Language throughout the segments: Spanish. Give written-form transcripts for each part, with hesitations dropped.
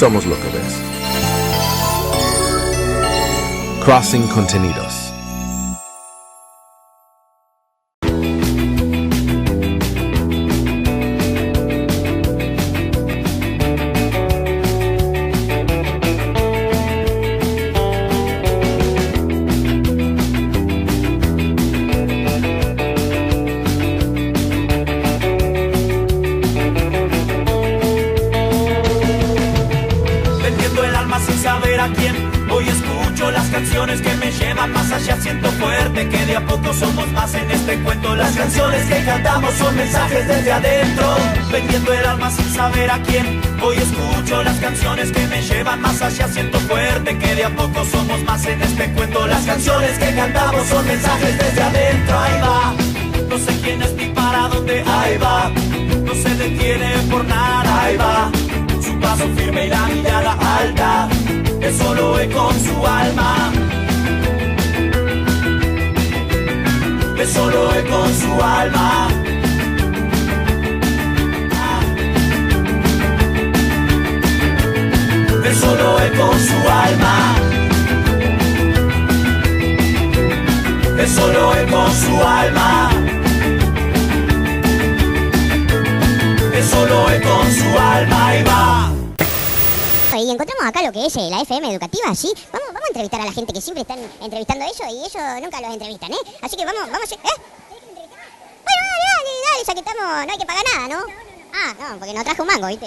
somos lo que ves. Crossing Contenidos. Son mensajes desde adentro, vendiendo el alma sin saber a quién. Hoy escucho las canciones que me llevan más allá. Siento fuerte que de a poco somos más en este cuento. Las canciones que cantamos son mensajes desde adentro. Ahí va, no sé quién es ni para dónde. Ahí va, no se detiene por nada. Ahí va, su paso firme y la mirada alta. Es solo él con su alma. Es solo él con su alma. Es solo él con su alma. Es solo él con su alma. Es solo él con su alma. Y va. Y encontramos acá lo que es la FM educativa, ¿sí? Vamos a entrevistar a la gente que siempre están entrevistando a ellos y ellos nunca los entrevistan, ¿eh? Así que vamos a... Bueno, dale, ya que estamos, no hay que pagar nada, ¿no? Ah, no, porque no traje un mango, ¿viste?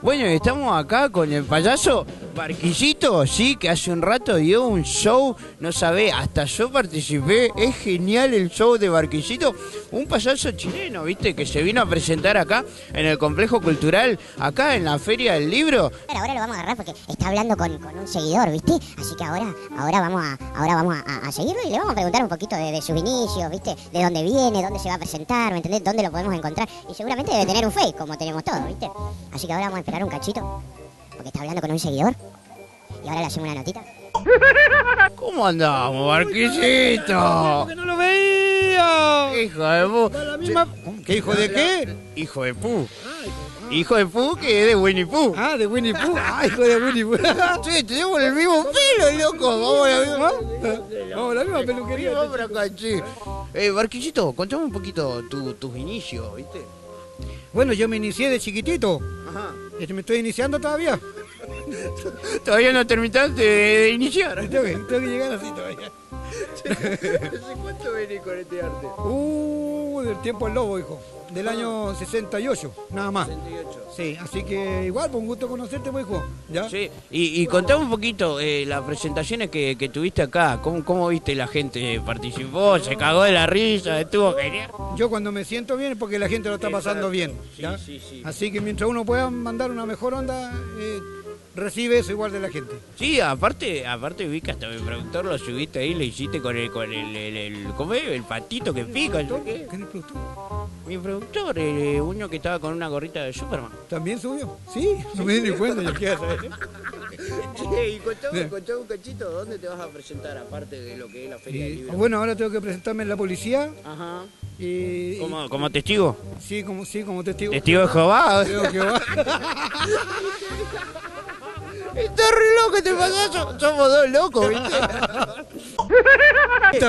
Bueno, estamos acá con el payaso Barquillito, sí, que hace un rato dio un show, no sabe, hasta yo participé, es genial el show de Barquillito, un payaso chileno, viste, que se vino a presentar acá en el complejo cultural, acá en la Feria del Libro. Ahora lo vamos a agarrar porque está hablando con un seguidor, viste, así que ahora vamos a seguirlo y le vamos a preguntar un poquito de sus inicios, viste, de dónde viene, dónde se va a presentar, ¿me entendés? Dónde lo podemos encontrar y seguramente debe tener un fake, como tenemos todos, viste. Así que ahora vamos a esperar un cachito, porque está hablando con un seguidor. Y ahora le hacemos una notita. ¿Cómo andamos, Barquillito? ¡Que no lo veía! Hijo de pu. Misma... ¿Qué hijo de qué? Hijo de pu. Hijo de pu que es de Winnie Pooh. Ah, de Winnie Pooh. Ah, hijo de Winnie Pooh. Sí, tenemos el mismo pelo, loco. Vamos a la misma. Vamos a la misma peluquería. Vamos para acá, che. Barquillito, contame un poquito tus inicios, ¿viste? Bueno, yo me inicié de chiquitito. Ajá. Me estoy iniciando todavía. Todavía no terminaste de iniciar. Tengo que llegar así todavía. ¿Hace cuánto venís con este arte? Del tiempo del lobo, hijo. Del año 68, nada más. 68. Sí, así que igual, pues un gusto conocerte, pues, hijo. ¿Ya? Sí, y contame un poquito las presentaciones que tuviste acá. ¿Cómo viste la gente? ¿Participó? ¿Se cagó de la risa? ¿Estuvo genial? Yo cuando me siento bien es porque la gente lo está pasando bien. ¿ya? Sí. Así que mientras uno pueda mandar una mejor onda, recibe eso igual de la gente. Sí, aparte vi que hasta mi productor lo subiste ahí, lo hiciste con el ¿cómo es? El patito que pica. ¿Qué es el productor? Mi productor, uno que estaba con una gorrita de Superman. ¿También subió? Sí, no me di ni cuenta, yo qué saber. Y contame un cachito, ¿dónde te vas a presentar aparte de lo que es la Feria del Libro? Bueno, ahora tengo que presentarme en la policía. Ajá. Y ¿Como testigo? Sí, como testigo. ¿Testigo de Jehová? Testigo de Jehová. Está re loco este payaso. Somos dos locos, ¿viste?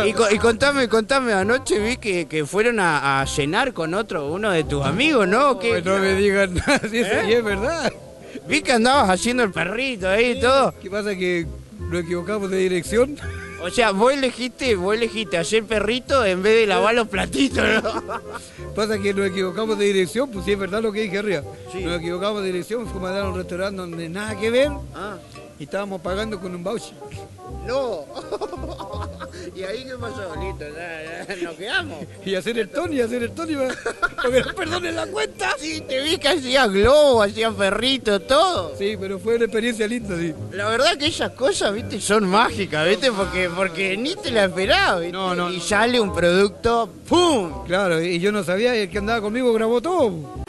Y contame, anoche vi que fueron a cenar con uno de tus amigos, ¿no? No me digan nada, si eso sí es verdad. Vi que andabas haciendo el perrito ahí y todo. ¿Qué pasa? Que nos equivocamos de dirección. O sea, vos elegiste hacer perrito en vez de lavar los platitos, ¿no? Pasa que nos equivocamos de dirección, pues sí es verdad lo que dije arriba. Sí. Nos equivocamos de dirección, fuimos a dar a un restaurante donde nada que ver Ah, y estábamos pagando con un voucher. no. ¿Y ahí qué pasó? Listo, ya nos quedamos. Y hacer el Tony, para que nos perdonen la cuenta. Sí, te vi que hacías globo, hacías perrito, todo. Sí, pero fue una experiencia linda, sí. La verdad que esas cosas, viste, son mágicas, viste, porque ni te la esperabas, viste. No. Y sale un producto, ¡pum! Claro, y yo no sabía, y el que andaba conmigo grabó todo.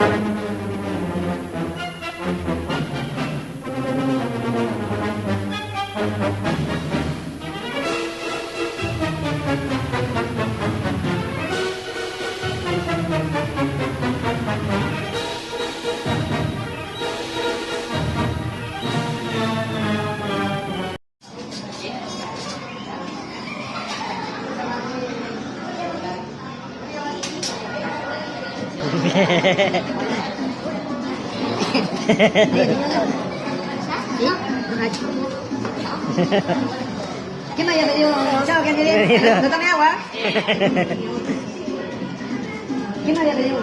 ¿Quién me había pedido? Chao, ¿quién quería? No tome agua. ¿Quién me había pedido?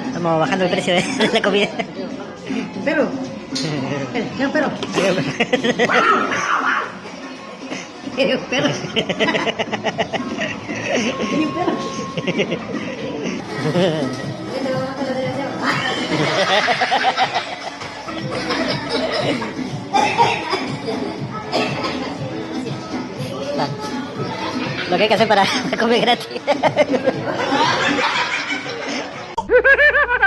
Estamos bajando el precio de la comida. Perro. ¿Qué perro? ¿Qué perro? ¿Qué perro? Lo que hay que hacer para comer gratis.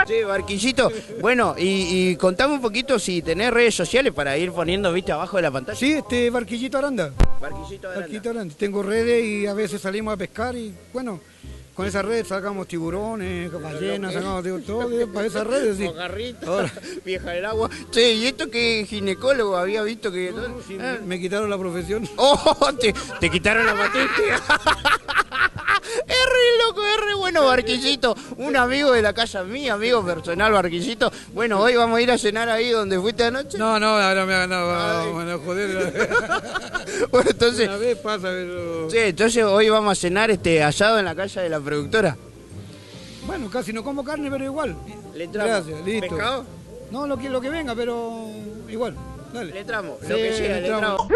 Sí, Barquillito. Bueno, y contame un poquito si tenés redes sociales para ir poniendo, viste, abajo de la pantalla. Sí, Barquillito Aranda. Barquillito Aranda. Barquillito Aranda. Tengo redes y a veces salimos a pescar y bueno, con esas redes sacamos tiburones, ballenas, sacamos todo para esas redes, sí. Mojarrito, Ahora. vieja del agua. Che, ¿y esto que ginecólogo había visto que...? Sí, me quitaron la profesión. ¡Oh! Te quitaron la patente. Es re loco, es re bueno, Barquillito. Un amigo de la casa, mi amigo personal, Barquillito. Bueno, hoy vamos a ir a cenar ahí donde fuiste anoche. No, ahora me van a joder. Bueno, entonces... Una vez pasa, pero... Sí, entonces hoy vamos a cenar asado en la casa de la productora. Bueno, casi no como carne, pero igual. ¿Le entramos? Gracias, listo. ¿Pescado? No, lo que venga, pero igual. Dale. Le entramos, Sí, lo que sea, le le entramos.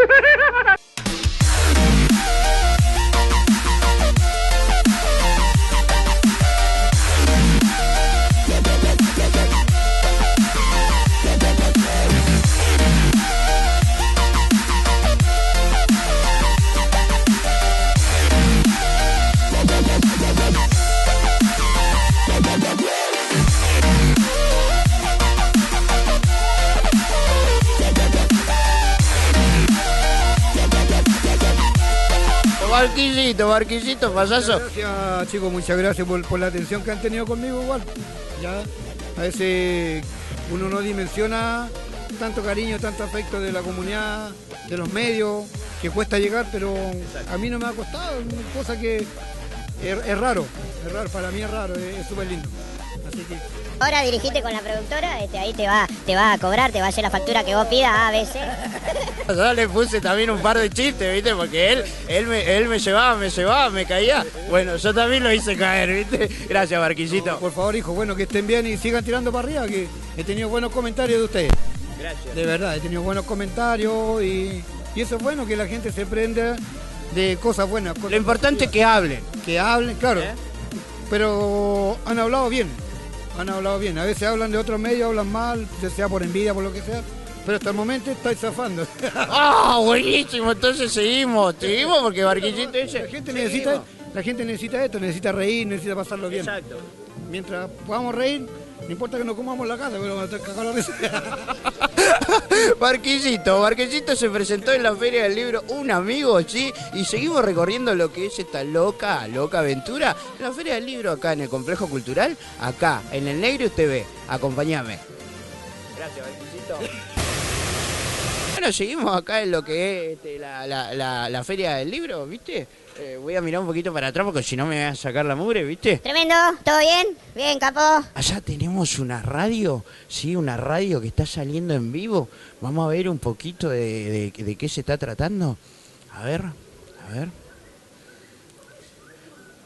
Barquillito, payaso. Gracias, chicos, muchas gracias por la atención que han tenido conmigo igual. Ya, a veces uno no dimensiona tanto cariño, tanto afecto de la comunidad, de los medios, que cuesta llegar, pero a mí no me ha costado, es una cosa que es raro, para mí es raro, es súper lindo. Así que... Ahora dirigite con la productora, ahí te va a cobrar, te va a hacer la factura que vos pidas, A, B, C. Yo le puse también un par de chistes, ¿viste? Porque él me llevaba, me caía. Bueno, yo también lo hice caer, ¿viste? Gracias, Barquillito. Por favor, hijo, bueno, que estén bien y sigan tirando para arriba, que he tenido buenos comentarios de ustedes. Gracias. De verdad, he tenido buenos comentarios y eso es bueno, que la gente se prenda de cosas buenas. Lo importante es que hablen. Que hablen, claro. Pero han hablado bien. A veces hablan de otros medios, hablan mal, ya sea por envidia, por lo que sea. Pero hasta el momento estáis zafando. ¡Ah, buenísimo! Entonces seguimos porque Barquillito dice... La gente necesita esto, necesita reír, necesita pasarlo bien. Exacto. Mientras podamos reír, no importa que no comamos la casa, pero vamos a cagar la risa. Barquillito se presentó en la Feria del Libro Un Amigo, ¿sí? Y seguimos recorriendo lo que es esta loca aventura. La Feria del Libro acá en el Complejo Cultural, acá en el Negro TV. Acompáñame. Gracias, Barquillito. Bueno, seguimos acá en lo que es la feria del libro, ¿viste? Voy a mirar un poquito para atrás porque si no me voy a sacar la mugre, ¿viste? Tremendo, ¿todo bien? Bien, capo. Allá tenemos una radio, sí, una radio que está saliendo en vivo. Vamos a ver un poquito de qué se está tratando. A ver.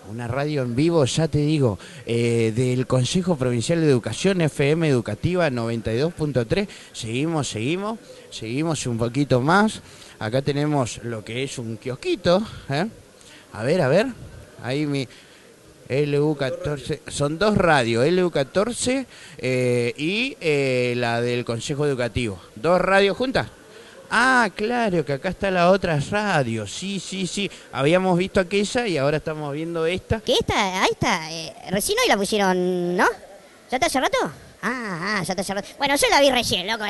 Una radio en vivo, ya te digo, del Consejo Provincial de Educación, FM Educativa 92.3. Seguimos un poquito más. Acá tenemos lo que es un kiosquito, ¿eh? A ver. Ahí mi LU14. Son dos radios, LU14 y la del Consejo Educativo. ¿Dos radios juntas? Ah, claro, que acá está la otra radio. Sí. Habíamos visto aquella y ahora estamos viendo esta. ¿Qué esta? Ahí está. Recién hoy la pusieron, ¿no? ¿Ya está hace rato? Ya está hace rato. Bueno, yo la vi recién, loco.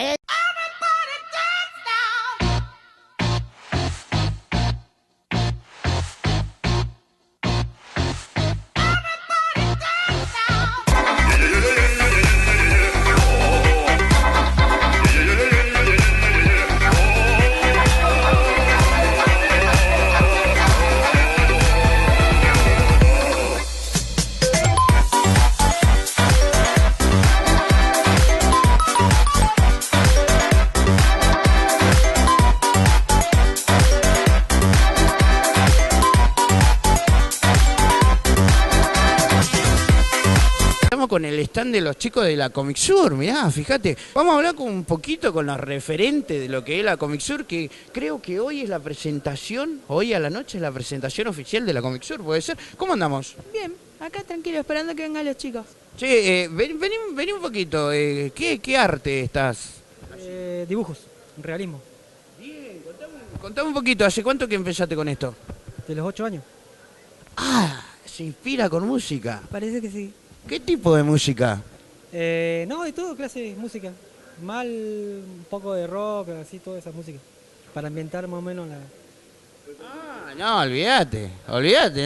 Con el stand de los chicos de la Comic Sur, mirá, fíjate. Vamos a hablar un poquito con los referentes de lo que es la Comic Sur, que creo que hoy es la presentación, hoy a la noche es la presentación oficial de la Comic Sur, ¿puede ser? ¿Cómo andamos? Bien, acá tranquilo, esperando que vengan los chicos. Che, vení un poquito, ¿qué arte estás? Dibujos, realismo. Bien, contame un poquito, ¿hace cuánto que empezaste con esto? De los 8 años. Ah, se inspira con música. Parece que sí. ¿Qué tipo de música? No, de todo clase de música. Un poco de rock, así, toda esa música. Para ambientar más o menos la... No, olvídate,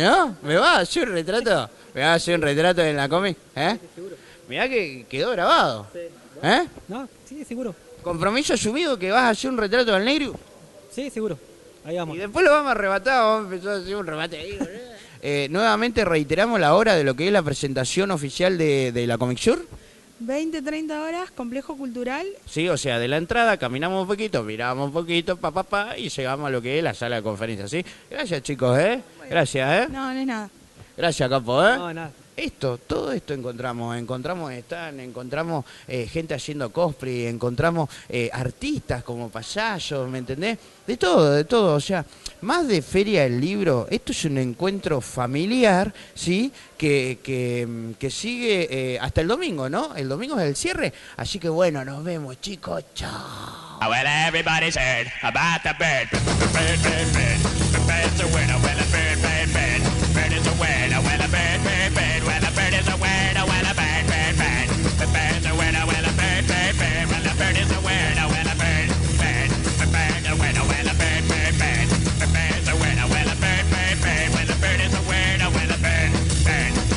¿no? ¿Me vas a hacer un retrato? ¿Me vas a hacer un retrato en la cómic? ¿Eh? Sí, seguro. Mirá que quedó grabado. Sí. ¿Eh? No, sí, seguro. ¿Compromiso asumido que vas a hacer un retrato del negro? Sí, seguro. Ahí vamos. Y después lo vamos a arrebatar, vamos a empezar a hacer un remate ahí, nuevamente reiteramos la hora de lo que es la presentación oficial de la Comic Sur. 20-30 horas, complejo cultural. Sí, o sea, de la entrada caminamos un poquito, miramos un poquito, y llegamos a lo que es la sala de conferencias, ¿sí? Gracias, chicos, Gracias, No es nada. Gracias, capo, No, nada. Todo esto encontramos stand, encontramos gente haciendo cosplay, encontramos artistas como payasos, ¿me entendés? De todo, o sea, más de Feria del Libro, esto es un encuentro familiar, ¿sí? Que sigue hasta el domingo, ¿no? El domingo es el cierre, así que bueno, nos vemos, chicos, chao. Well, everybody's heard about the bird. The bird's a winner. Well, a bird. Bird is a winner. Well, a bird. Well, a bird is a winner. Well, a bird. The bird's a winner. Well, a bird. Well, a bird is a winner. Well, a bird. The bird's a winner. Well, a bird. The bird's a winner. Well, a bird. Well, the bird is a winner. Well, a bird.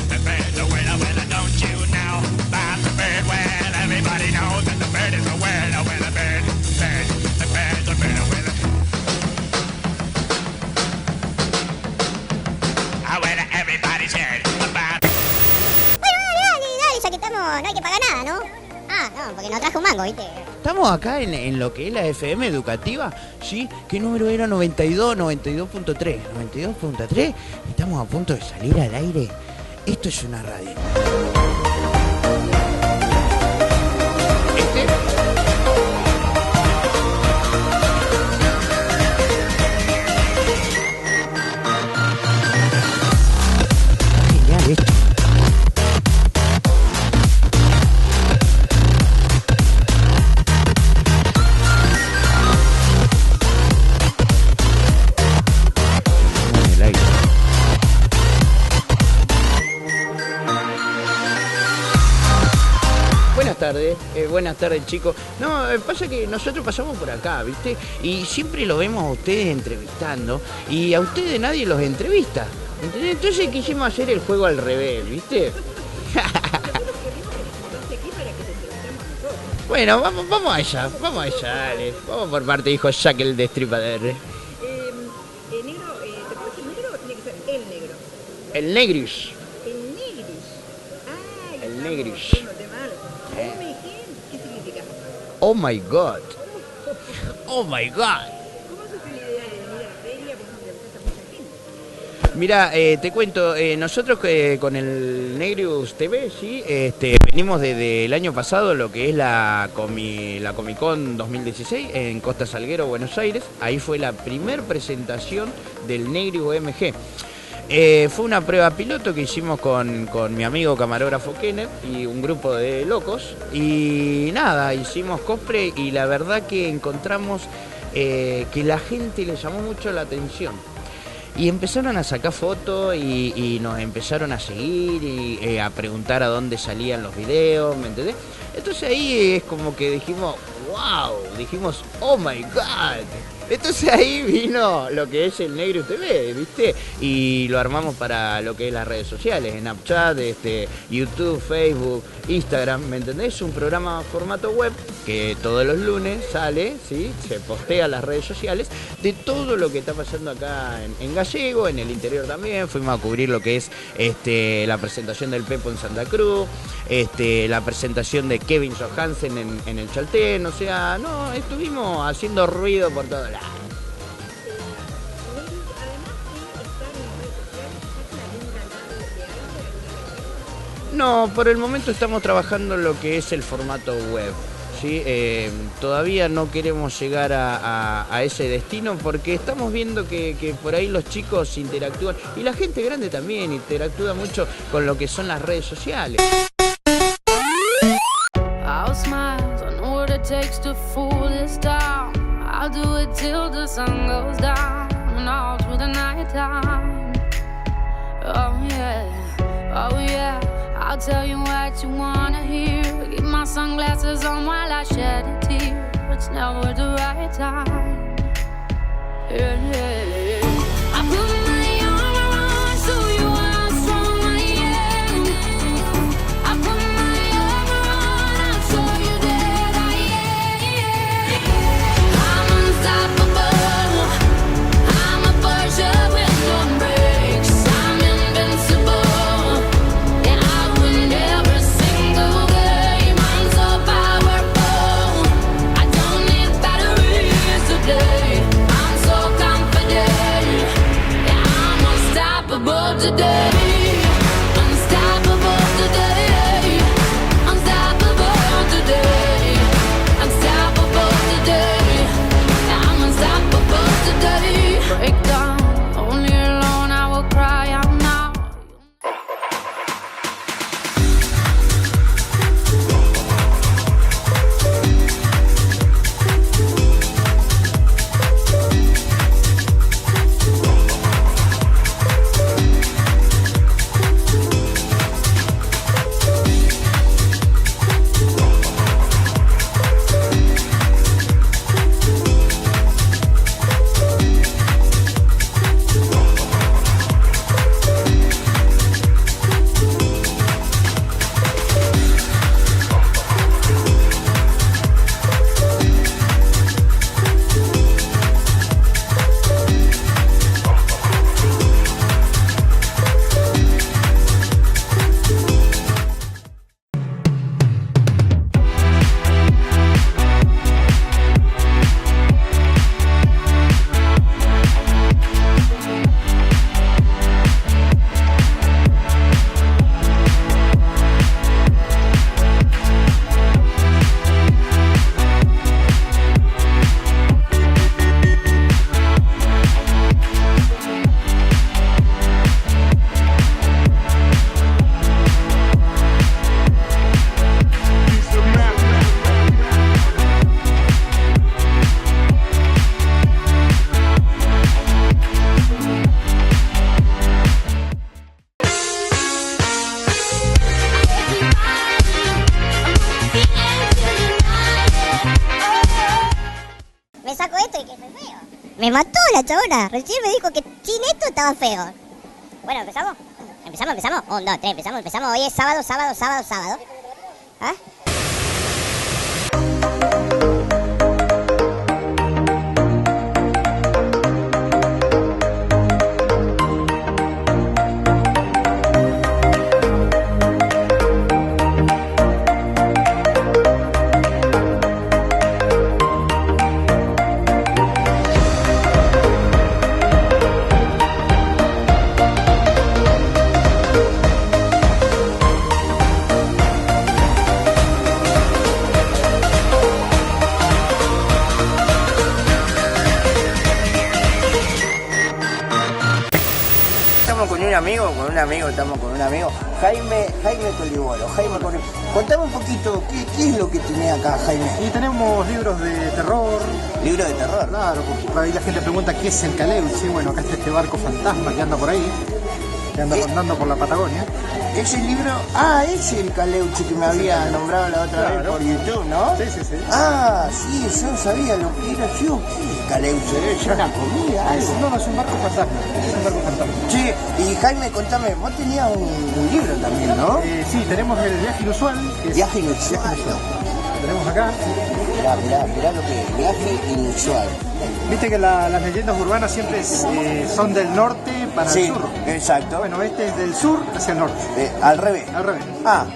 The bird's a winner. Well, don't you know about the bird? Well, everybody knows that the bird is a winner. Well, a bird. The bird's a winner. Well, everybody's heard about. Dale, ya que estamos, no hay que pagar nada, ¿no? No, porque no traje un mango, ¿viste? Estamos acá en lo que es la FM educativa, ¿sí? ¿Qué número era? 92.3. 92.3. Estamos a punto de salir al aire. Esto es una radio. Genial esto. Buenas tardes, chicos. No, pasa que nosotros pasamos por acá, ¿viste? Y siempre lo vemos a ustedes entrevistando y a ustedes nadie los entrevista, ¿entendés? Entonces quisimos hacer el juego al revés, ¿viste? Bueno, vamos allá, dale. Vamos por parte, dijo Jack el Destripador. Negro, ¿te puedo decir negro o tiene que ser el negro? El Negrius. El Negrius. Ay, El Negrius. ¿Qué significa? Oh my God. Oh my God. ¿Cómo surgió la idea de venir a la feria? Porque le gusta a mucha gente. Mira, te cuento, nosotros con el Negrius TV, sí, venimos desde el año pasado lo que es la Comic Con 2016 en Costa Salguero, Buenos Aires. Ahí fue la primer presentación del Negrius MG. Fue una prueba piloto que hicimos con mi amigo camarógrafo Kenneth y un grupo de locos. Y nada, hicimos cosplay y la verdad que encontramos que la gente le llamó mucho la atención. Y empezaron a sacar fotos y nos empezaron a seguir y a preguntar a dónde salían los videos, ¿me entendés? Entonces ahí es como que dijimos, wow, dijimos, oh my God. Entonces ahí vino lo que es el Negrius TV, ¿viste? Y lo armamos para lo que es las redes sociales, Snapchat, YouTube, Facebook, Instagram, ¿me entendés? Es un programa formato web que todos los lunes sale, ¿sí? Se postea a las redes sociales de todo lo que está pasando acá en Gallego, en el interior también. Fuimos a cubrir lo que es la presentación del Pepo en Santa Cruz, la presentación de Kevin Johansen en el Chaltén, o sea, no, estuvimos haciendo ruido por todos lados. No, por el momento estamos trabajando lo que es el formato web. ¿Sí? Todavía no queremos llegar a ese destino porque estamos viendo que por ahí los chicos interactúan y la gente grande también interactúa mucho con lo que son las redes sociales. I'll do it till the sun goes down and all through the night time. Oh yeah, I'll tell you what you wanna hear. Keep my sunglasses on while I shed a tear. It's never the right time. Yeah. I put my arm around so you are strong, I am. I put my arm around, I'll show you that I am. I'm unstoppable. I'm a Porsche with no brakes. I'm invincible. Yeah, I win every single game. I'm so powerful. I don't need batteries today. I'm so confident. Yeah, I'm unstoppable today. Unstoppable today. Unstoppable today. Unstoppable today. Yeah, I'm unstoppable today. Break down, only alone I will cry out now. Me saco esto y que soy feo. Me mató la chabona. Recién me dijo que sin esto estaba feo. Bueno, ¿empezamos? ¿Empezamos? 1, 2, 3, empezamos. Hoy es sábado. ¿Ah? estamos con un amigo, Jaime Coliboro. Contame un poquito, ¿qué es lo que tenés acá, Jaime? Y tenemos libros de terror. ¿Libros de terror? Claro, porque por ahí la gente pregunta qué es el Caleuche. Bueno, acá está este barco fantasma que anda por ahí, que anda rondando por la Patagonia. Ese libro, es el Caleuche que me había nombrado la otra vez por YouTube, ¿no? Sí. Sí, yo no sabía lo que era yo. ¿Qué es el Caleuche? ¿Debe ser una comida? No, es un barco fantasma. Sí, y Jaime, contame, vos tenías un libro también, ¿no? Sí, tenemos el Viaje Inusual. Viaje Inusual. Lo tenemos acá. Mirá lo que es, Viaje Inusual. Viste que las leyendas urbanas siempre son del norte para el sur. Exacto. Bueno, este es del sur hacia el norte. Al revés.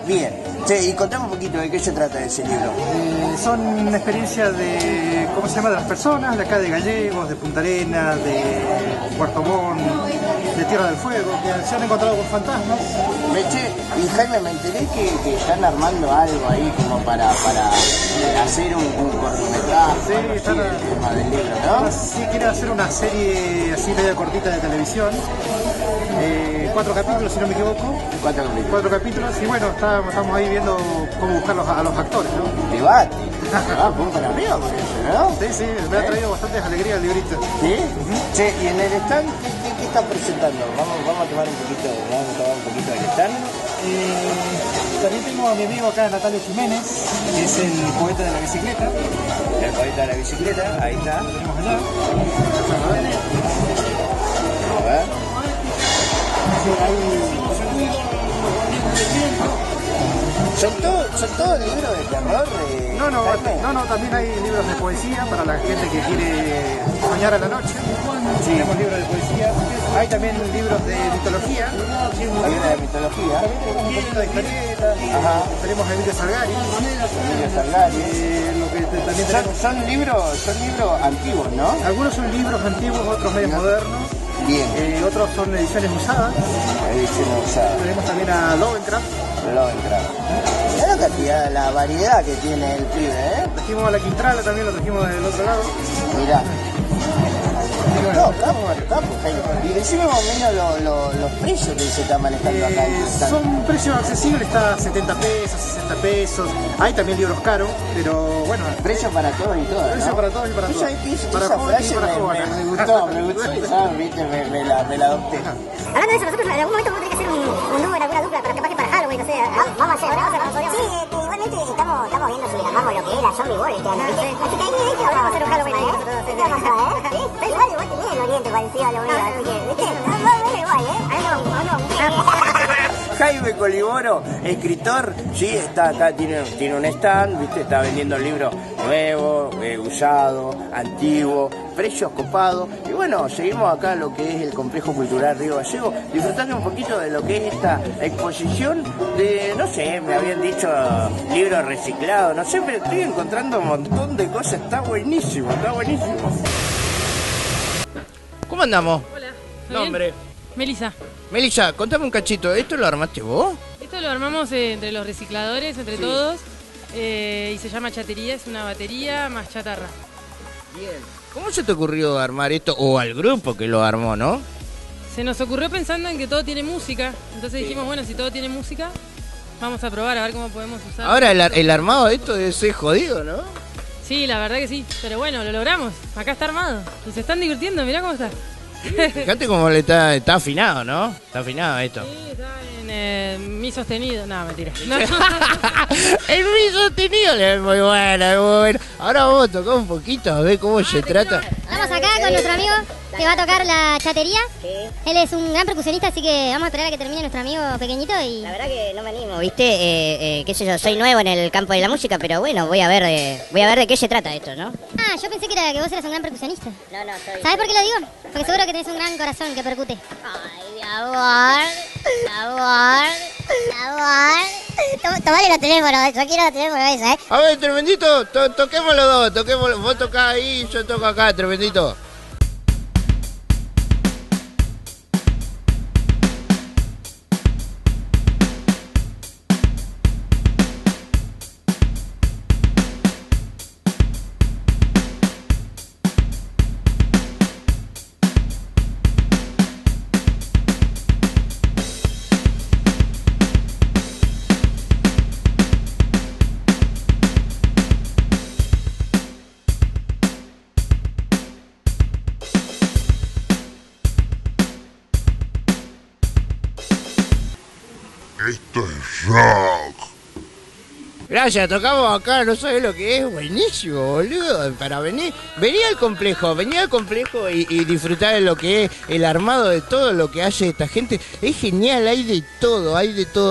Bien. Sí, y contame un poquito de qué se trata ese libro. Son experiencias de, ¿cómo se llama?, de las personas, de acá de Gallegos, de Punta Arenas, de Puerto Montt, de Tierra del Fuego, que se han encontrado con fantasmas. Y Jaime, me enteré que están armando algo ahí como para hacer un cortometraje. Sí, están tema del libro, ¿no? Sí, quieren hacer una serie así media cortita de televisión. 4 capítulos, si no me equivoco. 4 capítulos, y bueno, estamos ahí viendo cómo buscar a los actores, ¿no? Debate. Pum para arriba por eso, ¿no? Sí, me ha traído bastantes alegrías el librito. ¿Sí? Che, y en el stand, ¿qué está presentando? Vamos a tomar un poquito del stand. También tengo a mi amigo acá, Natalio Jiménez, que es el poeta de la bicicleta. El poeta de la bicicleta, ahí está. Lo tenemos allá. A ver. ¿Son todos libros de terror? No, también hay libros de poesía para la gente que quiere soñar a la noche. Sí. Tenemos libros de poesía. Hay también libros de mitología. Hay una de mitología. También tenemos un poquito de historietas. Tenemos a Emilio Salgari. Son libros antiguos, ¿no? Algunos son libros antiguos, otros medio modernos. Bien. Otros son ediciones usadas. Tenemos también a Lovencraft. Mirá la variedad que tiene el pibe, ¿eh? Trajimos a la Quintrala, también lo trajimos del otro lado. Mirá. Capo. Y decime más o menos los precios que se están manejando acá. Son precios accesibles, está 70 pesos, 60 pesos. Hay también libros caros, pero bueno. Precios para todos y todas. Precios para todos y para todas. Esa frase me gustó y ¿sabes? Viste, me la adopté. Hablando de eso, nosotros en algún momento vamos a tener que hacer un dúo en alguna dupla, pero capaz que para Halloween, no sé. Vamos a hacer. Sí, igualmente estamos viendo si armamos lo que es la Zombie World este año, ¿viste? Así que ahí vamos a hacer un Halloween ahí, ¿Qué va a pasar, ¿Sí? Está igual tenía el oriente parecido a lo mío, así que, ¿viste? Va a ver igual, Jaime Coliboro, escritor, sí, está acá, tiene un stand, ¿viste? Está vendiendo libros nuevos, usados, antiguos, precios copados. Y bueno, seguimos acá lo que es el Complejo Cultural Río Gallegos, disfrutando un poquito de lo que es esta exposición de, no sé, me habían dicho libros reciclados, no sé, pero estoy encontrando un montón de cosas, está buenísimo. ¿Cómo andamos? Hola. Nombre. Melissa, contame un cachito, ¿esto lo armaste vos? Esto lo armamos entre los recicladores, entre todos, y se llama chatería, es una batería más chatarra. Bien. ¿Cómo se te ocurrió armar esto? O al grupo que lo armó, ¿no? Se nos ocurrió pensando en que todo tiene música, entonces dijimos, bueno, si todo tiene música, vamos a probar a ver cómo podemos usar. Ahora el armado de esto debe ser jodido, ¿no? Sí, la verdad que sí, pero bueno, lo logramos, acá está armado, y se están divirtiendo, mirá cómo está. Fíjate cómo le está afinado, ¿no? Está afinado esto. Sí, está en mi sostenido. No, mentira. No. El mi sostenido es muy bueno. Ahora vamos a tocar un poquito a ver cómo se trata. Vamos acá con nuestro amigo que va a tocar la chatería. Sí. Él es un gran percusionista, así que vamos a esperar a que termine nuestro amigo pequeñito y... La verdad que no me animo, ¿viste? Qué sé yo, soy nuevo en el campo de la música, pero bueno, voy a ver de qué se trata esto, ¿no? Ah, yo pensé que vos eras un gran percusionista. No, soy... ¿Sabés por qué lo digo? Porque seguro que tenés un gran corazón que percute. Ay, mi amor. Tomale los teléfonos, yo quiero los teléfonos esa, ¿eh? A ver, tremendito, toquemos los dos, vos tocás ahí, yo toco acá, tremendito. Esto es rock. Gracias, tocamos acá, no sabés lo que es, buenísimo, boludo, para venir al complejo, y disfrutar de lo que es el armado de todo lo que hace esta gente, es genial, hay de todo,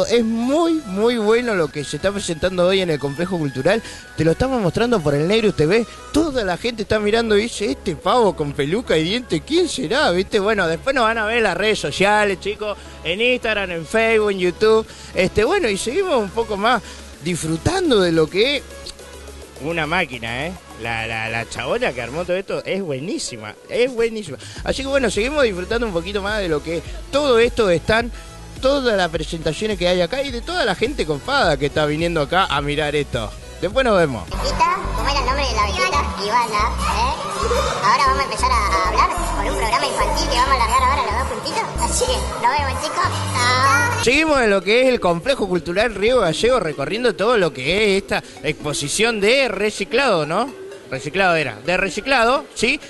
es muy, muy bueno lo que se está presentando hoy en el complejo cultural, te lo estamos mostrando por el Negro TV, toda la gente está mirando y dice, este pavo con peluca y dientes, ¿quién será? ¿Viste? Bueno, después nos van a ver en las redes sociales, chicos, en Instagram, en Facebook, en YouTube, bueno, y seguimos un poco más disfrutando de lo que es una máquina, la chabona que armó todo esto es buenísima. Así que bueno, seguimos disfrutando un poquito más de lo que es todo esto, están todas las presentaciones que hay acá y de toda la gente copada que está viniendo acá a mirar esto. Después nos vemos. ¿Cómo era el nombre de la viejita? Ivana, Ahora vamos a empezar a hablar con un programa infantil que vamos a largar ahora los dos juntitos. Así que nos vemos, chicos. Chao. Seguimos en lo que es el Complejo Cultural Río Gallego, recorriendo todo lo que es esta exposición de reciclado, ¿no? De reciclado, ¿sí?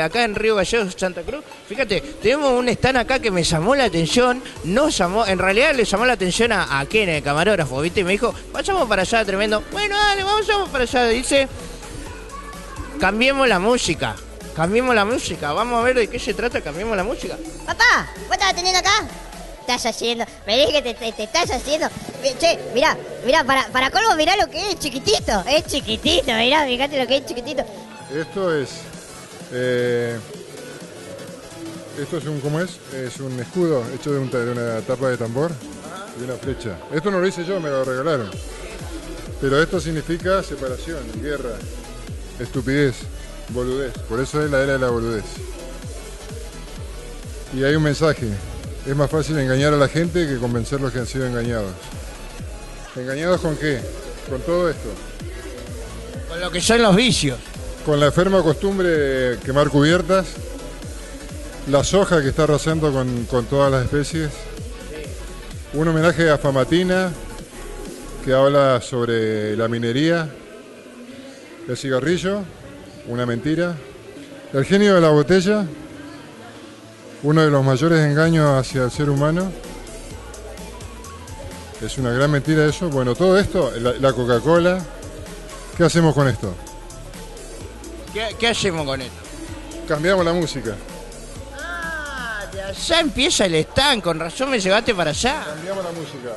Acá en Río Gallegos, Santa Cruz. Fíjate, tenemos un stand acá que me llamó la atención, en realidad le llamó la atención a Ken, el camarógrafo, ¿viste? Y me dijo, vayamos para allá, tremendo. Bueno, dale, vamos para allá, dice, cambiemos la música, vamos a ver de qué se trata, cambiemos la música. Papá, ¿vos estás atendiendo acá? ¿Qué estás haciendo? Me dije que te estás haciendo. Che, mirá, para colmo, mirá lo que es chiquitito. Es chiquitito, mirá, fíjate lo que es chiquitito. Esto es un, ¿cómo es? Es un escudo hecho de una tapa de tambor y una flecha. Esto no lo hice yo, me lo regalaron. Pero esto significa separación, guerra, estupidez, boludez. Por eso es la era de la boludez. Y hay un mensaje. Es más fácil engañar a la gente que convencerlos que han sido engañados. ¿Engañados con qué? Con todo esto. Con lo que son los vicios. Con la enferma costumbre de quemar cubiertas, la soja que está arrasando con todas las especies, un homenaje a Famatina, que habla sobre la minería, el cigarrillo, una mentira, el genio de la botella, uno de los mayores engaños hacia el ser humano. Es una gran mentira eso. Bueno, todo esto, la Coca-Cola, ¿qué hacemos con esto? ¿Qué hacemos con esto? Cambiamos la música. Ya empieza el stand, con razón me llevaste para allá. Cambiamos la música.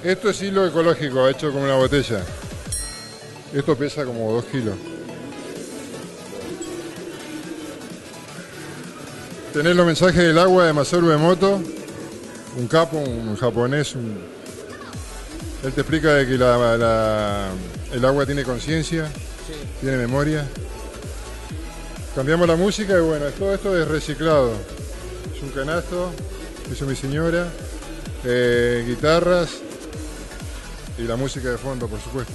Esto es hilo ecológico, hecho con una botella. Esto pesa como 2 kilos. Tenés los mensajes del agua de Masaru Emoto, un capo, un japonés. Él te explica de que el agua tiene conciencia, sí, tiene memoria. Cambiamos la música y bueno, todo esto es reciclado. Es un canasto, hizo mi señora, guitarras y la música de fondo, por supuesto.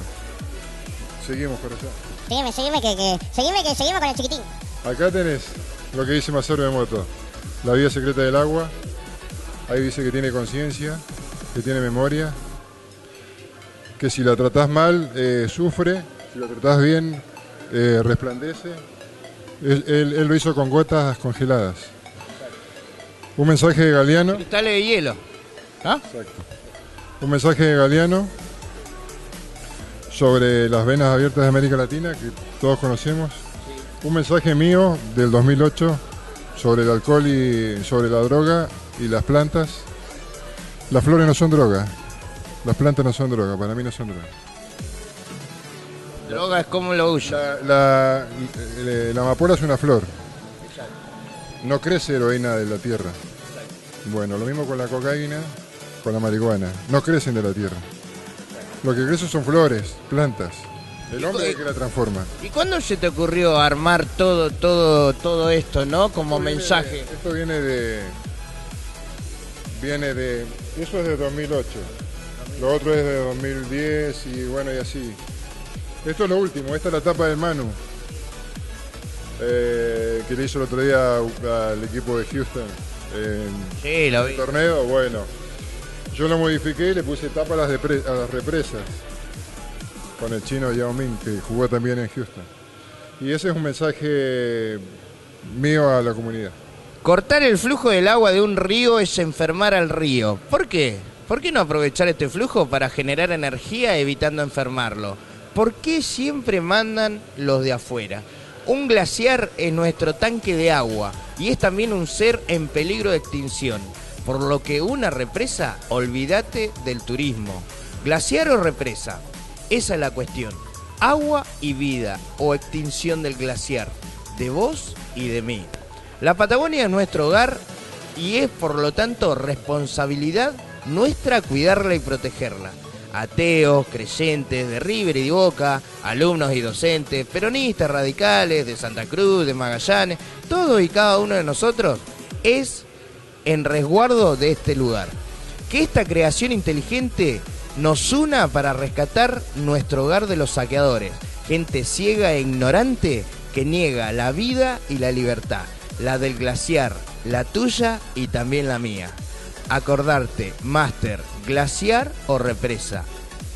Seguimos por allá. Seguime que seguimos con el chiquitín. Acá tenés lo que dice Masaru Emoto, la vida secreta del agua. Ahí dice que tiene conciencia, que tiene memoria, que si la tratás mal, sufre, si la tratás bien, resplandece. Él lo hizo con gotas congeladas. Un mensaje de Galeano. Cristales de hielo. ¿Ah? Exacto. Un mensaje de Galeano sobre las venas abiertas de América Latina, que todos conocemos. Un mensaje mío del 2008 sobre el alcohol y sobre la droga y las plantas. Las flores no son droga, las plantas no son droga, para mí no son droga. Droga es como lo usa. La amapola es una flor. No crece heroína de la tierra. Bueno, lo mismo con la cocaína, con la marihuana. No crecen de la tierra. Lo que crecen son flores, plantas. El hombre es el que la transforma. ¿Y cuándo se te ocurrió armar todo esto, no? Como mensaje. Esto viene de... Eso es de 2008. Lo otro es de 2010 y bueno, y así. Esto es lo último. Esta es la tapa del Manu. Que le hizo el otro día al equipo de Houston. Sí, lo vi. El torneo, bueno. Yo lo modifiqué y le puse tapa a las represas. Con el chino Yao Ming, que jugó también en Houston. Y ese es un mensaje mío a la comunidad. Cortar el flujo del agua de un río es enfermar al río. ¿Por qué? ¿Por qué no aprovechar este flujo para generar energía evitando enfermarlo? ¿Por qué siempre mandan los de afuera? Un glaciar es nuestro tanque de agua y es también un ser en peligro de extinción. Por lo que una represa, olvídate del turismo. ¿Glaciar o represa? Esa es la cuestión. Agua y vida o extinción del glaciar. De vos y de mí. La Patagonia es nuestro hogar y es por lo tanto responsabilidad nuestra cuidarla y protegerla. Ateos, creyentes de River y de Boca, alumnos y docentes, peronistas, radicales, de Santa Cruz, de Magallanes, todo y cada uno de nosotros es en resguardo de este lugar. Que esta creación inteligente nos una para rescatar nuestro hogar de los saqueadores, gente ciega e ignorante que niega la vida y la libertad, la del glaciar, la tuya y también la mía. Acordarte, máster, glaciar o represa,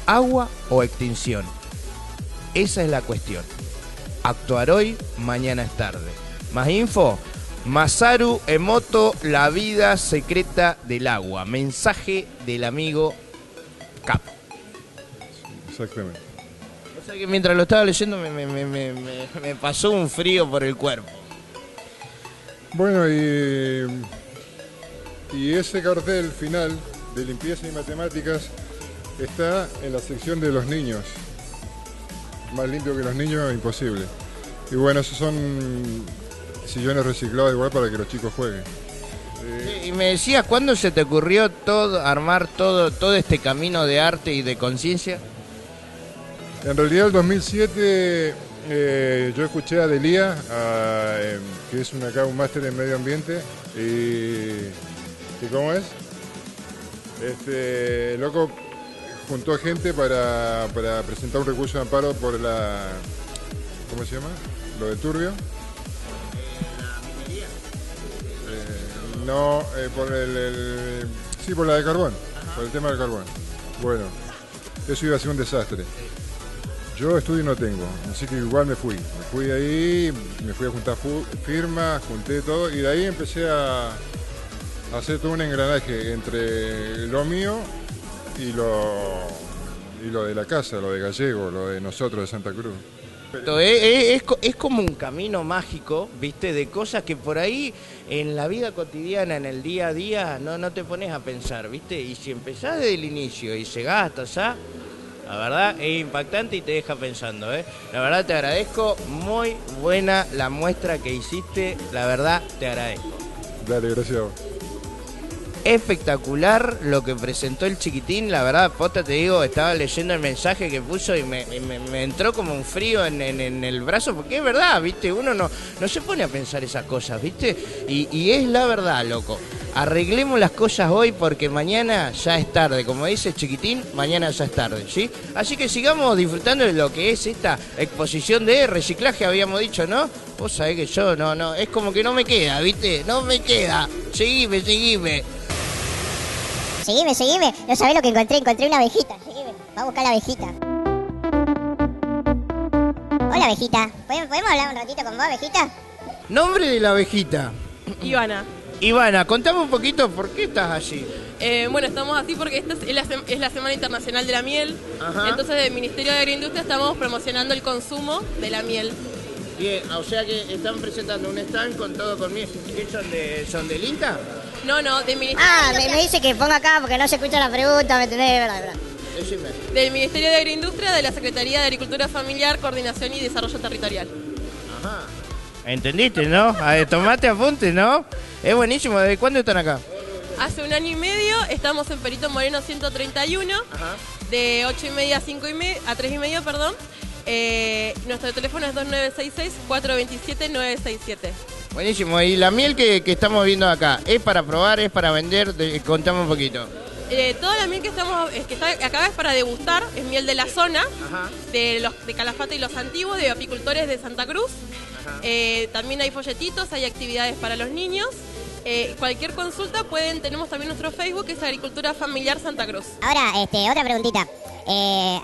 agua o extinción. Esa es la cuestión. Actuar hoy, mañana es tarde. Más info, Masaru Emoto, la vida secreta del agua. Mensaje del amigo Capo. Exactamente. O sea que mientras lo estaba leyendo me pasó un frío por el cuerpo. Bueno, y ese cartel final de limpieza y matemáticas está en la sección de los niños. Más limpio que los niños, imposible. Y bueno, esos son sillones reciclados igual para que los chicos jueguen. Sí, y me decías, ¿cuándo se te ocurrió armar todo este camino de arte y de conciencia? En realidad, el 2007 yo escuché a Delia, que es un máster en medio ambiente, y ¿cómo es? Loco juntó gente para presentar un recurso de amparo por la... ¿Cómo se llama? Lo de Turbio. No, por sí, por la de carbón, por el tema del carbón. Bueno, eso iba a ser un desastre. Yo estudio no tengo, así que igual me fui ahí, me fui a juntar firmas, junté todo y de ahí empecé a hacer todo un engranaje entre lo mío y lo de la casa, lo de Gallego, lo de nosotros de Santa Cruz. Es como un camino mágico, ¿viste? De cosas que por ahí en la vida cotidiana, en el día a día, no te pones a pensar, ¿viste? Y si empezás desde el inicio y llegás hasta allá, la verdad es impactante y te deja pensando, ¿eh? La verdad te agradezco, muy buena la muestra que hiciste, la verdad te agradezco. Dale, gracias a vos. Espectacular lo que presentó el chiquitín, la verdad, posta te digo, estaba leyendo el mensaje que puso y me entró como un frío en el brazo, porque es verdad, ¿viste? Uno no se pone a pensar esas cosas, ¿viste? Y es la verdad, loco. Arreglemos las cosas hoy porque mañana ya es tarde, como dice el chiquitín, mañana ya es tarde, ¿sí? Así que sigamos disfrutando de lo que es esta exposición de reciclaje, habíamos dicho, ¿no? Vos sabés que yo no, es como que no me queda, ¿viste? No me queda. Seguime. Seguime. No sabés lo que encontré una abejita. Seguime. Va a buscar la abejita. Hola, abejita. ¿Podemos hablar un ratito con vos, abejita? Nombre de la abejita. Ivana, contame un poquito por qué estás allí. Bueno, estamos así porque esta es la Semana Internacional de la Miel. Ajá. Entonces, del Ministerio de Agroindustria estamos promocionando el consumo de la miel. Bien, o sea que están presentando un stand con todo con miel. ¿Qué son del INTA? No, del Ministerio me dice que ponga acá porque no se escucha la pregunta, ¿me entendés? Verdad. Decime. Del Ministerio de Agroindustria, de la Secretaría de Agricultura Familiar, Coordinación y Desarrollo Territorial. Ajá. ¿Entendiste, no? A ver, tomate apunte, ¿no? Es buenísimo. ¿Desde cuándo están acá? Hace 1 año y medio estamos en Perito Moreno 131, ajá, de 8:30 a 3:30, perdón. Nuestro teléfono es 2966-427-967. Buenísimo. ¿Y la miel que estamos viendo acá, es para probar, es para vender? Contame un poquito. Toda la miel que está acá es para degustar, es miel de la zona, ajá, de Calafate y Los Antiguos, de apicultores de Santa Cruz. También hay folletitos, hay actividades para los niños. Cualquier consulta tenemos también nuestro Facebook, que es Agricultura Familiar Santa Cruz. Ahora, otra preguntita.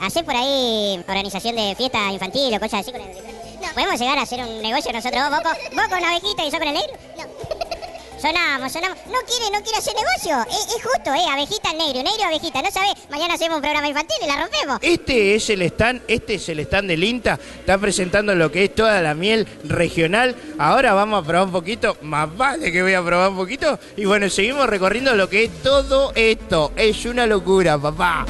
¿Hacés por ahí organización de fiesta infantil o cosas así con el... No. ¿Podemos llegar a hacer un negocio nosotros? ¿Vos con la abejita y yo con el negro? No. Sonamos. No quiere hacer negocio. Es justo, abejita negro, abejita. No sabés, mañana hacemos un programa infantil y la rompemos. Este es el stand del INTA. Está presentando lo que es toda la miel regional. Ahora vamos a probar un poquito. Más vale que voy a probar un poquito. Y bueno, seguimos recorriendo lo que es todo esto. Es una locura, papá.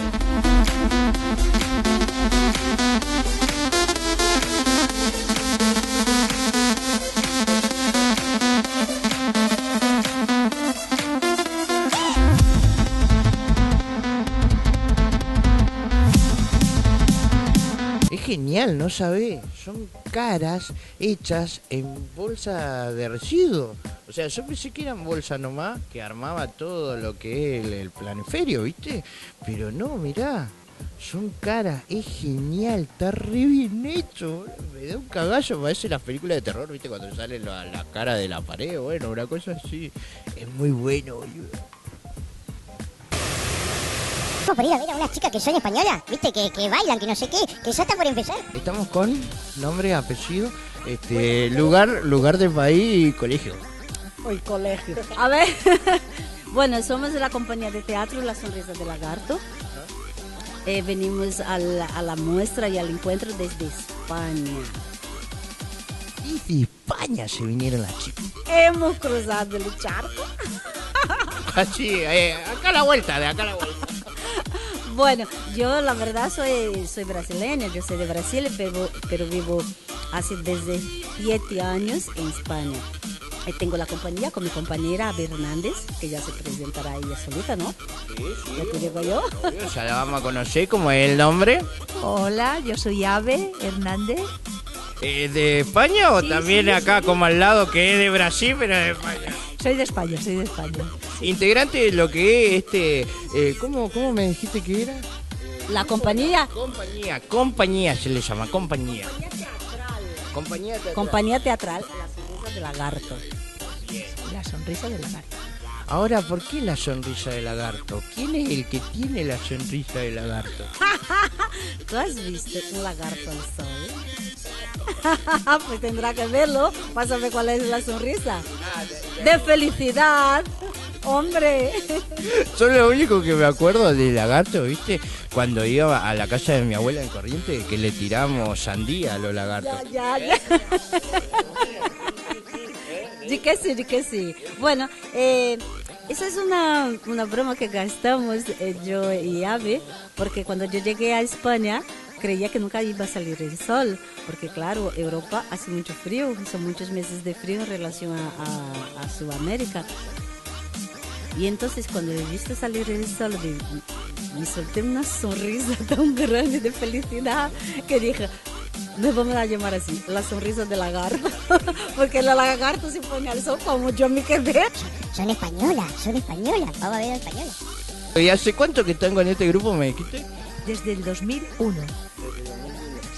Genial, no sabés, son caras hechas en bolsa de residuos. O sea, yo pensé que eran bolsa nomás, que armaba todo lo que es el planiferio, ¿viste? Pero no, mirá, son caras, es genial, está re bien hecho. Me da un cagallo, parece las películas de terror, ¿viste? Cuando sale la cara de la pared, bueno, una cosa así. Es muy bueno, boludo. Vamos por ir a ver a unas chicas que son españolas, viste, que bailan, que no sé qué, que ya está por empezar. Estamos con nombre, apellido, lugar de país y colegio. Hoy colegio. A ver, bueno, somos de la compañía de teatro La Sonrisa del Lagarto. Venimos a la muestra y al encuentro desde España. Desde España se vinieron las chicas. Hemos cruzado el charco. Así, acá a la vuelta. Bueno, yo la verdad soy brasileña, yo soy de Brasil, pero vivo hace desde 7 años en España. Tengo la compañía con mi compañera Ave Hernández, que ya se presentará ella solita, ¿no? Sí. Ya te digo yo. Ya la vamos a conocer, ¿cómo es el nombre? Hola, yo soy Ave Hernández. ¿De España o sí, también sí, acá sí. Como al lado que es de Brasil, pero de España? Soy de España. Integrante de lo que es ¿cómo me dijiste que era? La compañía. Compañía se le llama, compañía. Compañía teatral. La Sonrisa del Lagarto. La Sonrisa del Lagarto. Ahora, ¿por qué la sonrisa del lagarto? ¿Quién es el que tiene la sonrisa del lagarto? ¿Tú has visto un lagarto al sol? Pues tendrá que verlo para saber cuál es la sonrisa. De felicidad, hombre. Yo lo único que me acuerdo del lagarto, ¿viste? Cuando iba a la casa de mi abuela en Corrientes, que le tiramos sandía a los lagartos. Ya. Di que sí. Bueno, esa es una broma que gastamos yo y Ave, porque cuando yo llegué a España creía que nunca iba a salir el sol, porque claro, Europa hace mucho frío, son muchos meses de frío en relación a Sudamérica. Y entonces cuando he visto salir el sol, me solté una sonrisa tan grande de felicidad que dije, nos vamos a llamar así, la sonrisa del lagarto, porque la lagarto se pone al sol como yo me quedé. Son españolas, vamos a ver españolas. ¿Y hace cuánto que están con este grupo, me dijiste? Desde el 2001.